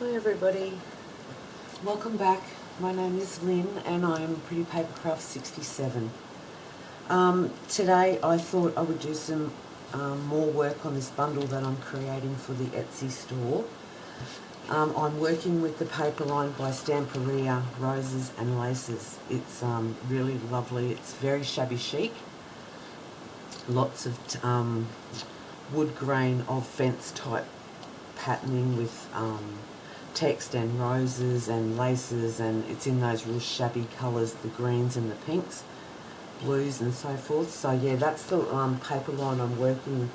Hi everybody, welcome back. My name is Lynn and I'm Pretty Paper Craft 67. Today I thought I would do some more work on this bundle that I'm creating for the Etsy store. I'm working with the paper line by Stamperia Roses and Laces. It's really lovely. It's very shabby chic. Lots of wood grain of fence type patterning with text and roses and laces, and it's in those real shabby colours, the greens and the pinks, blues and so forth. So yeah, that's the paper line I'm working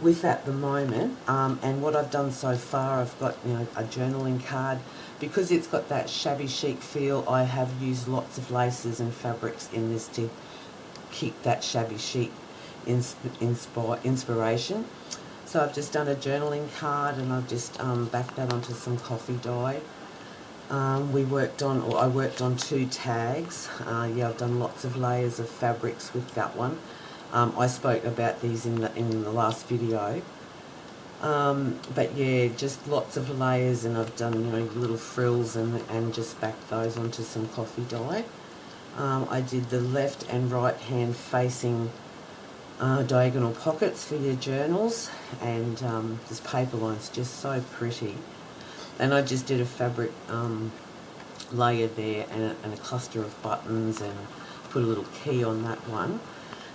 with at the moment. And what I've done so far, I've got a journaling card. Because it's got that shabby chic feel, I have used lots of laces and fabrics in this to keep that shabby chic inspiration. So I've just done a journaling card and I've just backed that onto some coffee dye. I worked on 2 tags. Yeah, I've done lots of layers of fabrics with that one. I spoke about these in the last video. But yeah, just lots of layers, and I've done little frills and just backed those onto some coffee dye. I did the left and right hand facing diagonal pockets for your journals, and this paper line's just so pretty. And I just did a fabric layer there and a cluster of buttons, and put a little key on that one.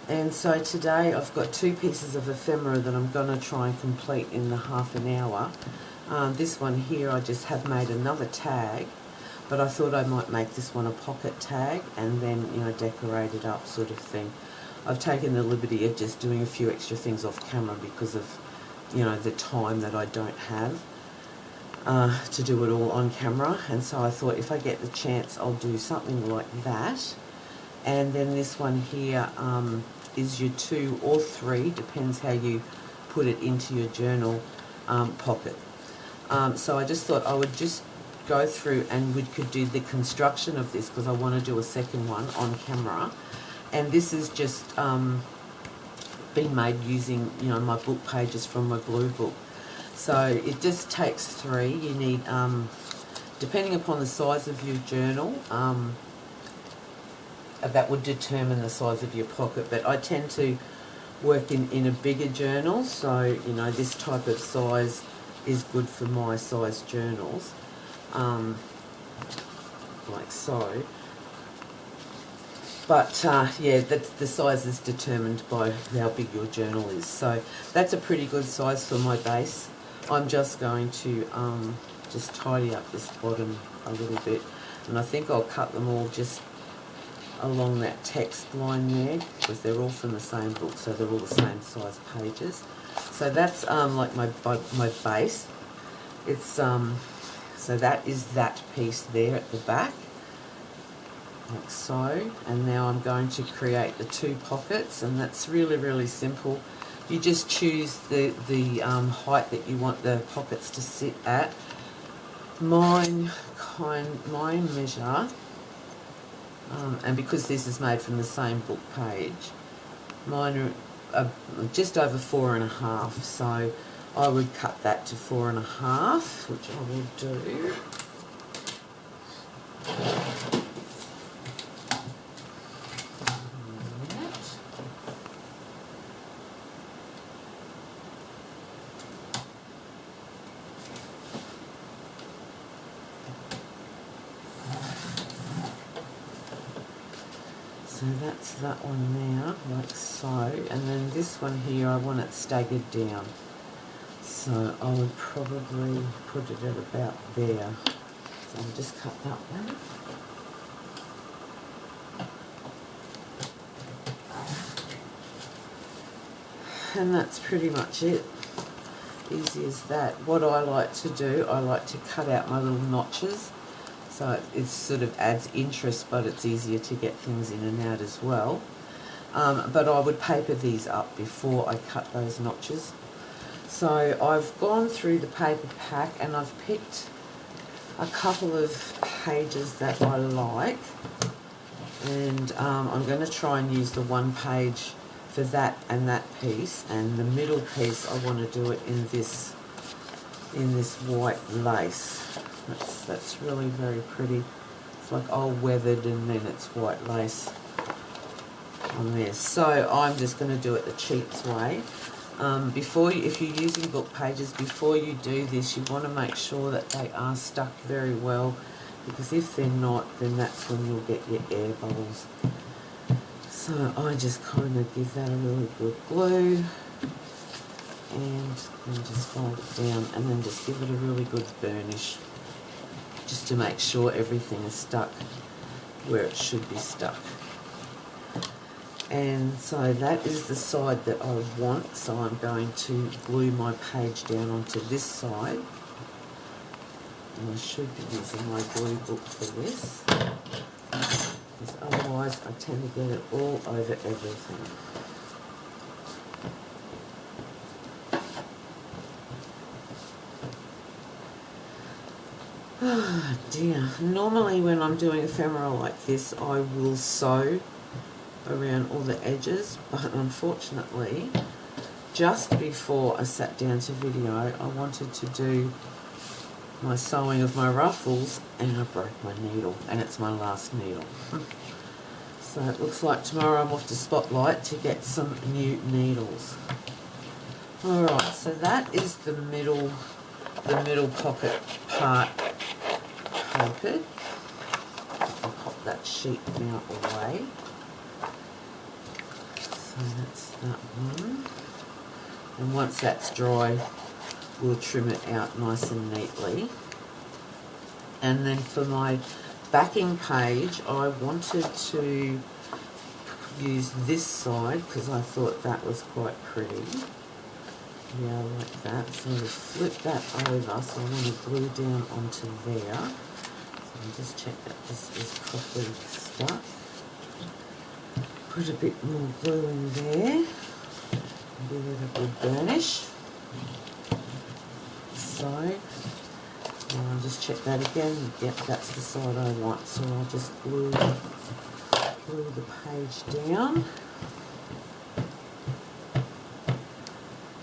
And so today I've got 2 pieces of ephemera that I'm going to try and complete in the half an hour. This one here I just have made another tag, but I thought I might make this one a pocket tag and then decorate it up, sort of thing. I've taken the liberty of just doing a few extra things off camera because of the time that I don't have to do it all on camera. And so I thought if I get the chance I'll do something like that. And then this one here is your 2 or 3, depends how you put it into your journal pocket. So I just thought I would just go through and we could do the construction of this, because I want to do a second one on camera. And this is just been made using my book pages from my glue book. So it just takes 3. You need, depending upon the size of your journal, that would determine the size of your pocket. But I tend to work in a bigger journal, so this type of size is good for my size journals, like so. But yeah, the size is determined by how big your journal is. So that's a pretty good size for my base. I'm just going to just tidy up this bottom a little bit, and I think I'll cut them all just along that text line there, because they're all from the same book, so they're all the same size pages. So that's like my base. It's so that is that piece there at the back, like so. And now I'm going to create the 2 pockets, and that's really simple. You just choose the height that you want the pockets to sit at. Mine measure, and because this is made from the same book page, mine are just over 4.5, so I would cut that to 4.5, which I will do. So that's that one now, like so. And then this one here, I want it staggered down. So I would probably put it at about there. So I'll just cut that one. And that's pretty much it. Easy as that. What I like to do, I like to cut out my little notches. So it sort of adds interest, but it's easier to get things in and out as well. But I would paper these up before I cut those notches. So I've gone through the paper pack and I've picked a couple of pages that I like. And I'm going to try and use the 1 page for that and that piece. And the middle piece, I want to do it in in this white lace. That's really very pretty. It's like old weathered and then it's white lace on there. So I'm just going to do it the cheats way. If you're using book pages, before you do this, you want to make sure that they are stuck very well, because if they're not, then that's when you'll get your air bubbles. So I just kind of give that a really good glue, and then just fold it down, and then just give it a really good burnish, just to make sure everything is stuck where it should be stuck. And so that is the side that I want, so I'm going to glue my page down onto this side. And I should be using my glue book for this, because otherwise I tend to get it all over everything. Oh dear. Normally when I'm doing ephemera like this, I will sew around all the edges, but unfortunately just before I sat down to video, I wanted to do my sewing of my ruffles and I broke my needle, and it's my last needle. So it looks like tomorrow I'm off to Spotlight to get some new needles. Alright, so that is the middle pocket part papered. I'll pop that sheet now away. So that's that one. And once that's dry, we'll trim it out nice and neatly. And then for my backing page, I wanted to use this side because I thought that was quite pretty. Yeah, like that. So I'm going to flip that over, so I want to glue down onto there. So I'll just check that this is properly stuck. Put a bit more glue in there. Give it a good burnish. So, I'll just check that again. Yep, that's the side I want. So I'll just glue the page down.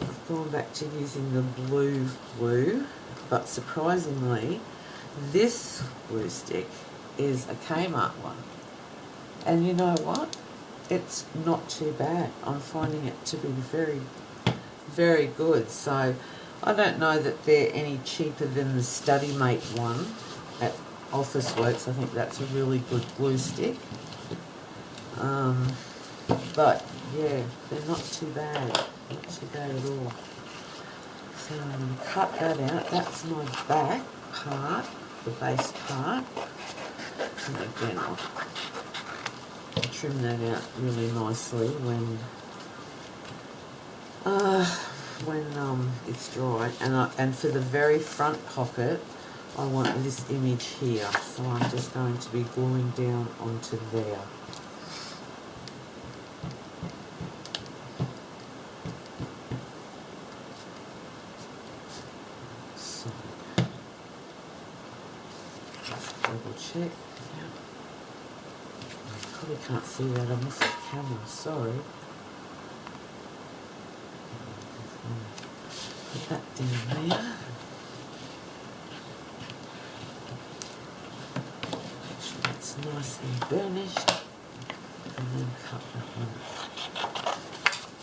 I've gone back to using the blue glue, but surprisingly, this glue stick is a Kmart one. And you know what? It's not too bad. I'm finding it to be very, very good. So I don't know that they're any cheaper than the Study Mate one at Officeworks. I think that's a really good glue stick. But yeah, they're not too bad. Not too bad at all. So I'm going to cut that out. That's my back part, the base part. And again, I'll trim that out really nicely when it's dry. And for the very front pocket, I want this image here, so I'm just going to be gluing down onto there. So just double check. Probably can't see that, I'm off the camera, sorry. Put that down there. Make sure that's nice and burnished. And then cut that one.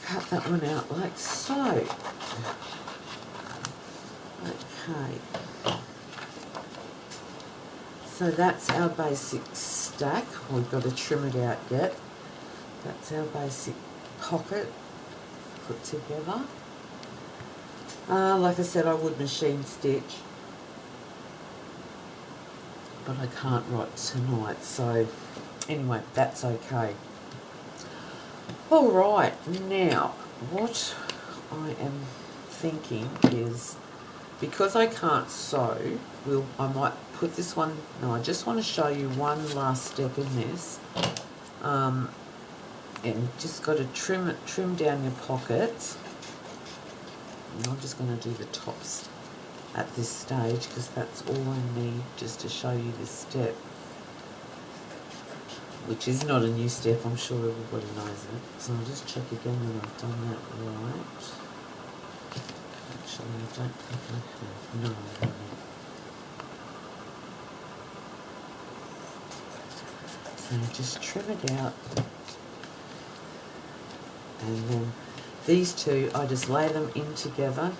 Cut that one out like so. Okay. So that's our basic stack. We've got to trim it out yet. That's our basic pocket put together. Like I said, I would machine stitch, but I can't right tonight. So anyway, that's okay. Alright, now what I am thinking is, because I can't sew, I might put this one, no, I just want to show you one last step in this. And just got to trim down your pockets. And I'm just going to do the tops at this stage because that's all I need just to show you this step, which is not a new step, I'm sure everybody knows it. So I'll just check again that I've done that right. Make actually. I don't think I have. No, I haven't. So just trim it out. And then these two, I just lay them in together,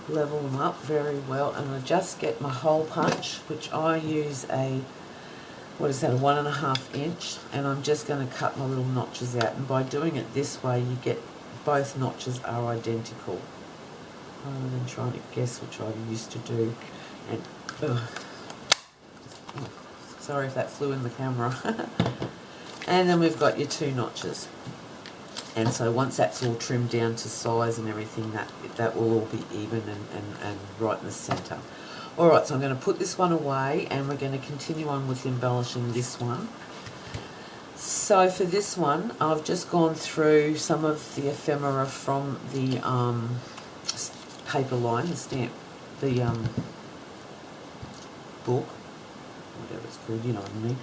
level them up very well, and I just get my hole punch, which I use a, what is that, a 1.5 inch, and I'm just going to cut my little notches out. And by doing it this way, you get both notches are identical, rather than trying to guess, which I used to do. And sorry if that flew in the camera. And then we've got your 2 notches. And so once that's all trimmed down to size and everything, that will all be even and right in the centre. Alright, so I'm going to put this one away and we're going to continue on with embellishing this one. So for this one, I've just gone through some of the ephemera from the paper line, the book, whatever it's called, you know what I mean.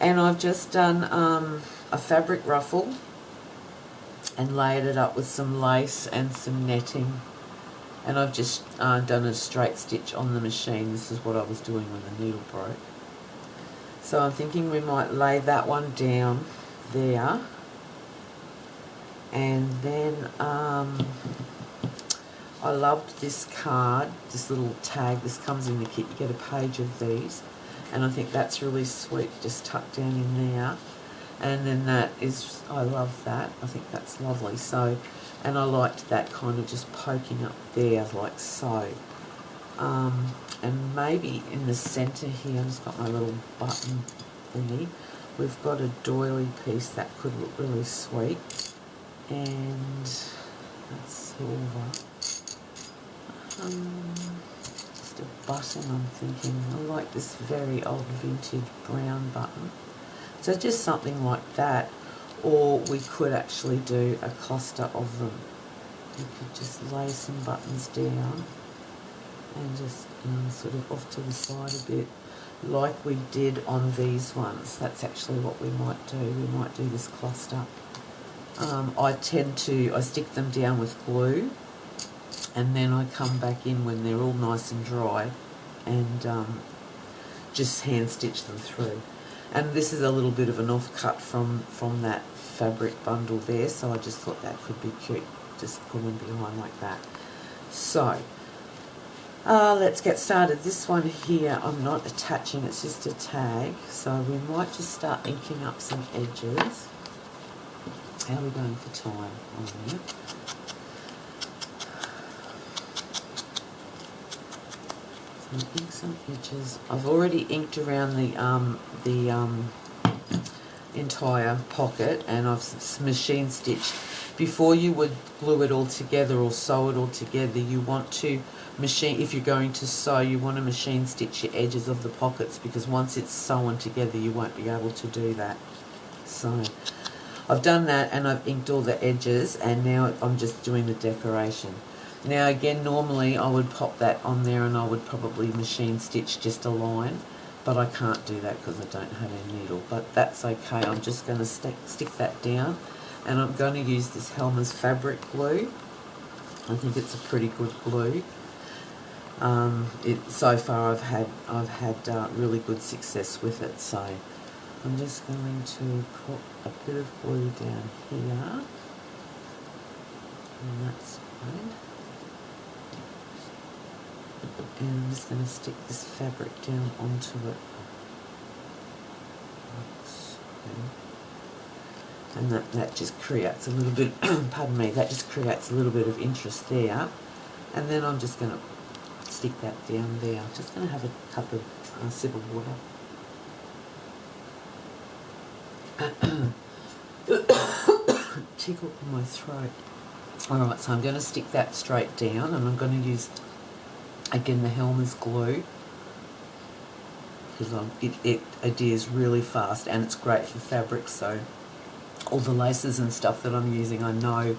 And I've just done a fabric ruffle and layered it up with some lace and some netting. And I've just done a straight stitch on the machine. This is what I was doing when the needle broke. So I'm thinking we might lay that one down there. And then I loved this card, this little tag. This comes in the kit. You get a page of these. And I think that's really sweet, just tucked down in there. And then that is, I love that. I think that's lovely. So, and I liked that kind of just poking up there like so. And maybe in the centre here, I've just got my little button thingy. We've got a doily piece that could look really sweet. And that's silver. Just a button, I'm thinking. I like this very old vintage brown button. So just something like that. Or we could actually do a cluster of them. We could just lay some buttons down and just sort of off to the side a bit, like we did on these ones. That's actually what we might do. We might do this cluster. I stick them down with glue, and then I come back in when they're all nice and dry and just hand stitch them through. And this is a little bit of an offcut from that fabric bundle there, so I just thought that could be cute, just put them behind like that. So let's get started. This one here I'm not attaching, it's just a tag, so we might just start inking up some edges. How are we going for time on here? So ink some edges. I've already inked around the entire pocket, and I've machine stitched. Before you would glue it all together or sew it all together, you want to machine, if you're going to sew, you want to machine stitch your edges of the pockets, because once it's sewn together you won't be able to do that. So I've done that and I've inked all the edges, and now I'm just doing the decoration. Now again, normally I would pop that on there and I would probably machine stitch just a line, but I can't do that because I don't have a needle, but that's okay. I'm just going to stick that down, and I'm going to use this Helmer's fabric glue. I think it's a pretty good glue. So far I've had really good success with it, so I'm just going to put a bit of glue down here, and that's good. And I'm just going to stick this fabric down onto it. And that just creates a little bit, pardon me, that just creates a little bit of interest there. And then I'm just going to stick that down there. I'm just going to have a cup of sip of water. Tickle in my throat. Alright, so I'm going to stick that straight down, and I'm going to use, again, the Helmer's glue, because it adheres really fast and it's great for fabric, so all the laces and stuff that I'm using, I know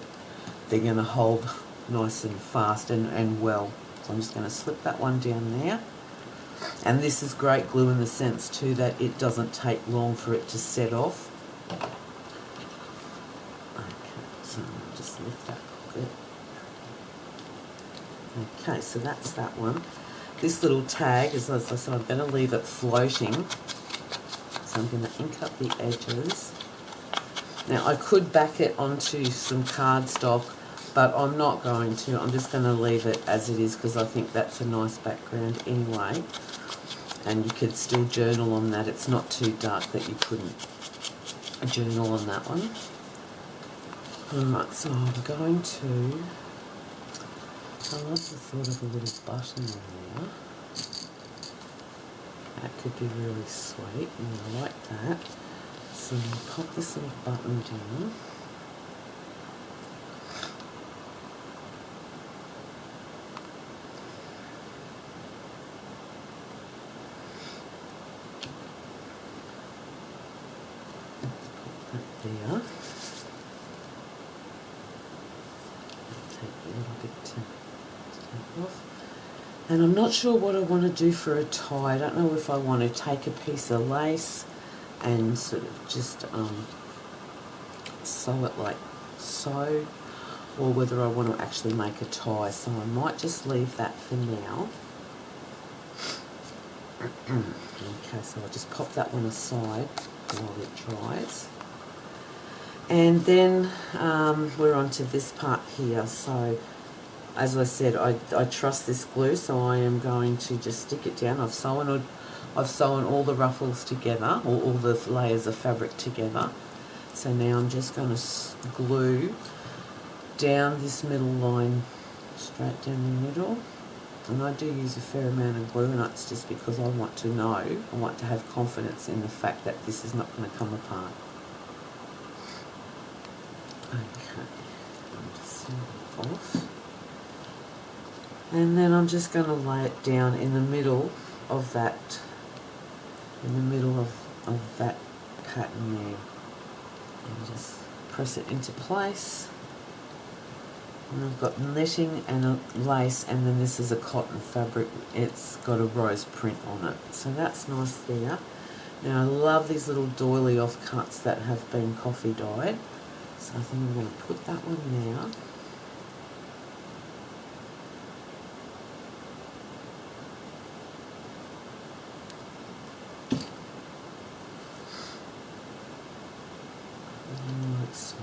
they're going to hold nice and fast and well. So I'm just going to slip that one down there. And this is great glue in the sense too that it doesn't take long for it to set off. Okay, so I'll just lift that pocket. Okay, so that's that one. This little tag, as I said, I'm going to leave it floating. So I'm going to ink up the edges. Now, I could back it onto some cardstock, but I'm not going to. I'm just going to leave it as it is because I think that's a nice background anyway. And you could still journal on that. It's not too dark that you couldn't journal on that one. Alright, so I'm going to... I love the thought of a little button on there. That could be really sweet, and I like that. So I'm going to pop this little button down. Pop that there. Take a little bit to take off. And I'm not sure what I want to do for a tie. I don't know if I want to take a piece of lace and sort of just sew it like so, or whether I want to actually make a tie. So I might just leave that for now. Okay, so I'll just pop that one aside while it dries. And then we're on to this part here. So as I said, I trust this glue, so I am going to just stick it down. I've sewn all the ruffles together, or all the layers of fabric together. So now I'm just going to glue down this middle line, straight down the middle. And I do use a fair amount of glue, and that's just because I want to know, I want to have confidence in the fact that this is not going to come apart. Okay, I'm just seal it off. And then I'm just going to lay it down in the middle of that, of that pattern there. And just press it into place. And I've got netting and a lace, and then this is a cotton fabric. It's got a rose print on it. So that's nice there. Now I love these little doily offcuts that have been coffee dyed. So I think I'm going to put that one now. So,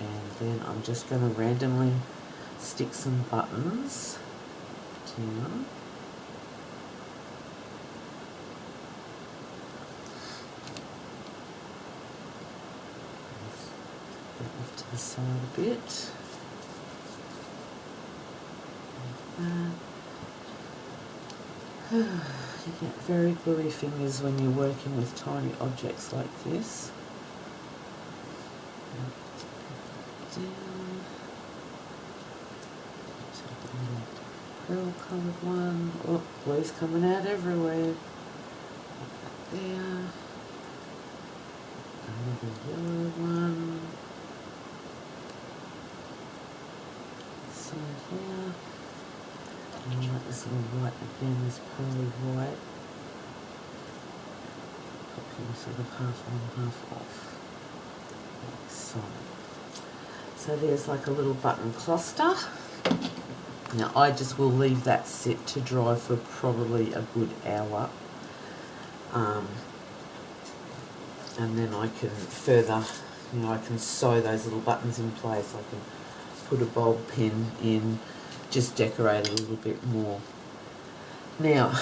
and then I'm just going to randomly stick some buttons down. Get off to the side a bit. Like that. You get very gluey fingers when you're working with tiny objects like this. Down. Take a little pearl coloured one. Oh, glue's coming out everywhere. Put that there. Another yellow one. So here. And I like this little white again, this pearly white. Popping sort of half on, half off. Like so. So there's like a little button cluster. Now I just will leave that sit to dry for probably a good hour. And then I can further, I can sew those little buttons in place. I can put a bulb pin in, just decorate a little bit more. Now,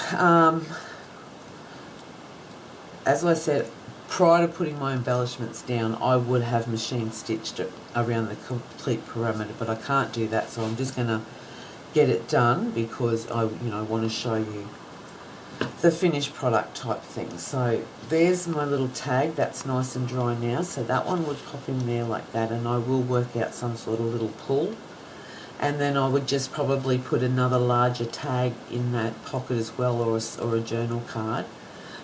as I said, prior to putting my embellishments down, I would have machine stitched it around the complete perimeter, but I can't do that, so I'm just going to get it done because I want to show you the finished product type thing. So there's my little tag. That's nice and dry now, so that one would pop in there like that, and I will work out some sort of little pull, and then I would just probably put another larger tag in that pocket as well, or a journal card.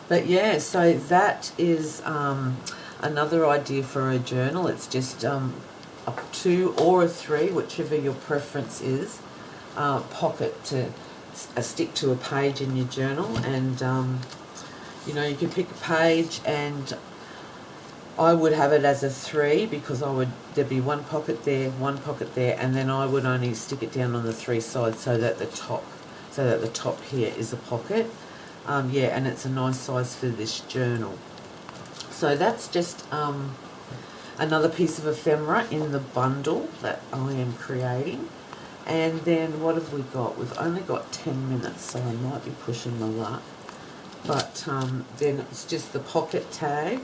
But yeah, so that is another idea for a journal. It's just a 2 or a 3, whichever your preference is, pocket to stick to a page in your journal. And you can pick a page and I would have it as a 3 because there'd be one pocket there, and then I would only stick it down on the 3 sides so that the top here is a pocket. Yeah, and it's a nice size for this journal. So that's just another piece of ephemera in the bundle that I am creating. And then what have we got? We've only got 10 minutes, so I might be pushing my luck. But then it's just the pocket tag.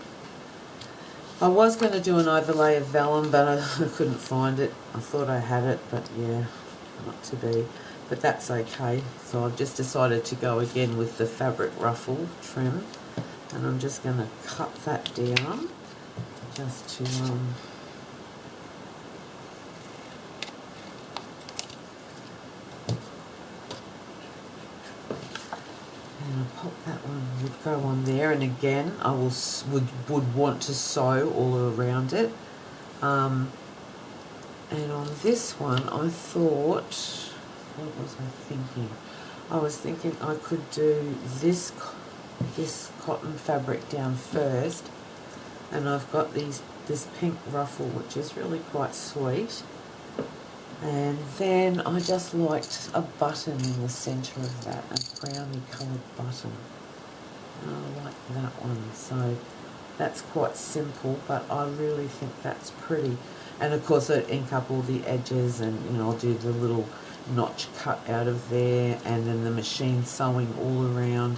I was going to do an overlay of vellum, but I couldn't find it. I thought I had it, but yeah, not to be. But that's okay. So I've just decided to go again with the fabric ruffle trim. And I'm just going to cut that down just to... and I'll pop that one, would go on there, and again I would want to sew all around it. And on this one I thought, what was I thinking? I was thinking I could do this cotton fabric down first, and I've got this pink ruffle which is really quite sweet. And then I just liked a button in the centre of that, a brownie coloured button. And I like that one. So that's quite simple, but I really think that's pretty. And of course I ink up all the edges, and I'll do the little notch cut out of there, and then the machine sewing all around,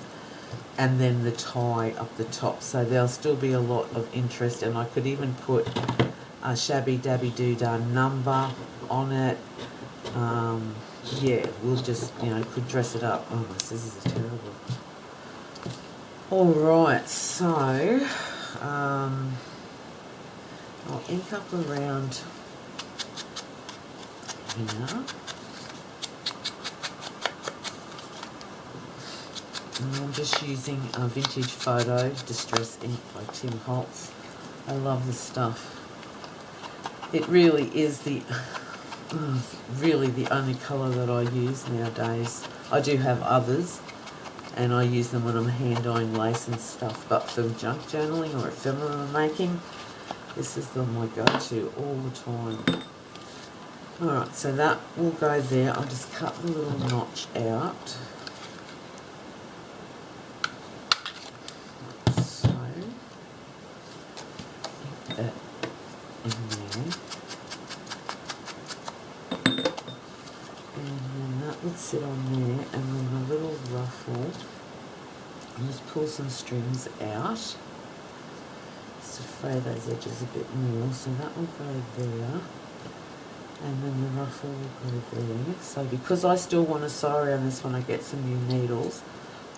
and then the tie up the top. So there'll still be a lot of interest, and I could even put a shabby dabby doodah number on it. Yeah, we'll just, could dress it up. Oh, my scissors are terrible. Alright, so I'll ink up around here. And I'm just using a Vintage Photo Distress ink by Tim Holtz. I love this stuff. It really is really the only colour that I use nowadays. I do have others, and I use them when I'm hand dyeing lace and stuff, but for junk journaling or ephemera making, this is my go-to all the time. Alright, so that will go there. I'll just cut the little notch out. So, put that in there. And then that would sit on there, and then the little ruffle, I'll just pull some strings out just to fray those edges a bit more. So that will go there, and then the ruffle will go there. So because I still want to sew around this when I get some new needles,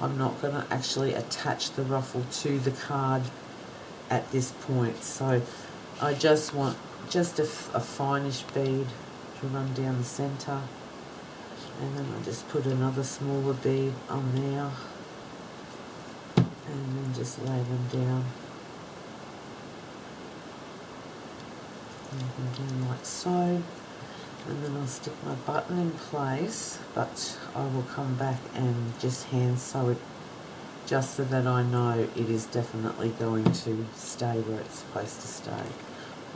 I'm not going to actually attach the ruffle to the card at this point. So I just want just a finish bead to run down the centre, and then I just put another smaller bead on there, and then just lay them down. Down like so, and then I'll stick my button in place, but I will come back and just hand sew it just so that I know it is definitely going to stay where it's supposed to stay.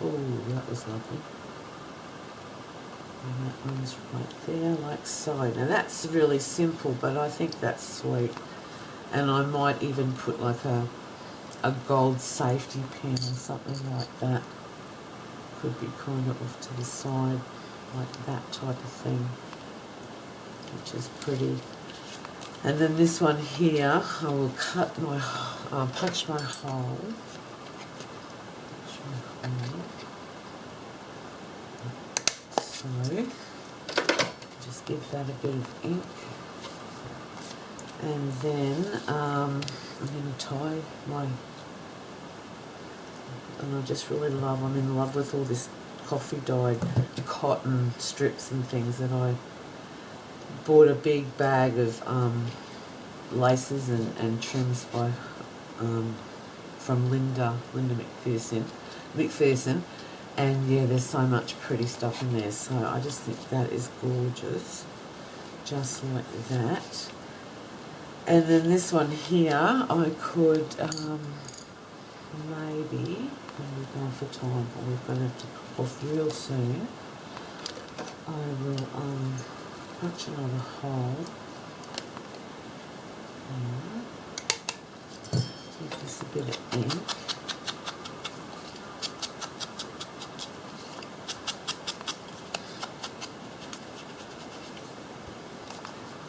Oh, that was lovely. And that one's right there, like so. Now that's really simple, but I think that's sweet. And I might even put like a gold safety pin or something like that. Could be kind of off to the side, like that type of thing, which is pretty. And then this one here, I will punch my hole. So, just give that a bit of ink. And then I'm going to tie my, and I'm in love with all this coffee dyed cotton strips and things that I bought a big bag of laces and trims by from Linda McPherson, and yeah, there's so much pretty stuff in there, so I just think that is gorgeous, just like that. And then this one here, I could maybe we're going for time, but we're going to have to cut off real soon. I will punch another hole. Give this a bit of ink.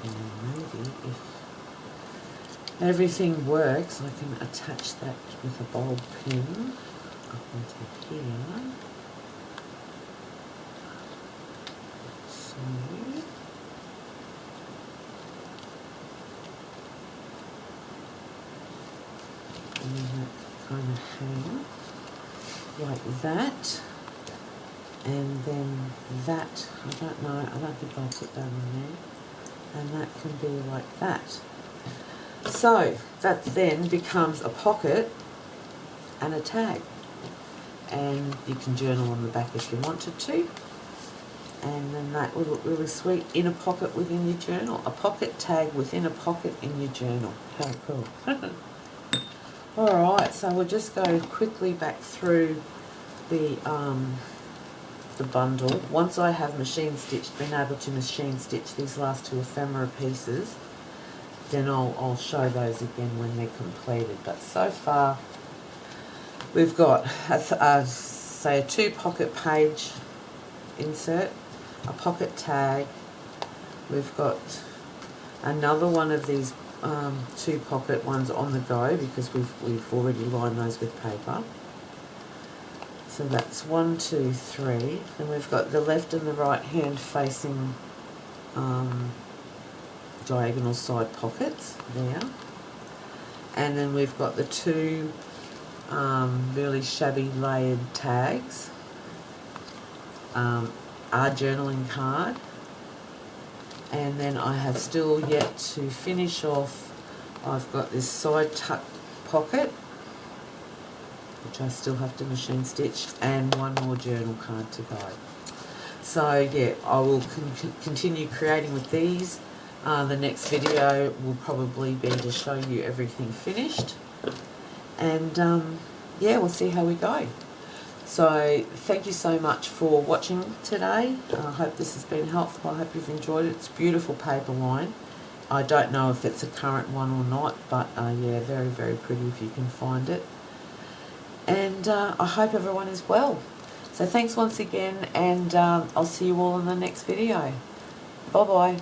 And maybe if everything works, I can attach that with a bulb pin up into here. So, and then that kind of hang like that. And then that, I don't know, I don't think I'll put that in there. And that can be like that. So that then becomes a pocket and a tag. And you can journal on the back if you wanted to. And then that will look really sweet in a pocket within your journal. A pocket tag within a pocket in your journal. How cool. Alright, so we'll just go quickly back through the bundle. Once I have been able to machine stitch these last two ephemera pieces, then I'll show those again when they're completed. But so far, we've got say a 2 pocket page insert, a pocket tag. We've got another one of these 2 pocket ones on the go because we've already lined those with paper. So that's 1, 2, 3. Then we've got the left and the right hand facing diagonal side pockets there. And then we've got the 2 really shabby layered tags, our journaling card, and then I have still yet to finish off. I've got this side tuck pocket, which I still have to machine stitch, and one more journal card to go. So yeah, I will continue creating with these. The next video will probably be to show you everything finished, and yeah, we'll see how we go. So thank you so much for watching today. I hope this has been helpful. I hope you've enjoyed it. It's a beautiful paper line. I don't know if it's a current one or not, but yeah, very, very pretty if you can find it. And I hope everyone is well. So thanks once again, and I'll see you all in the next video. Bye-bye.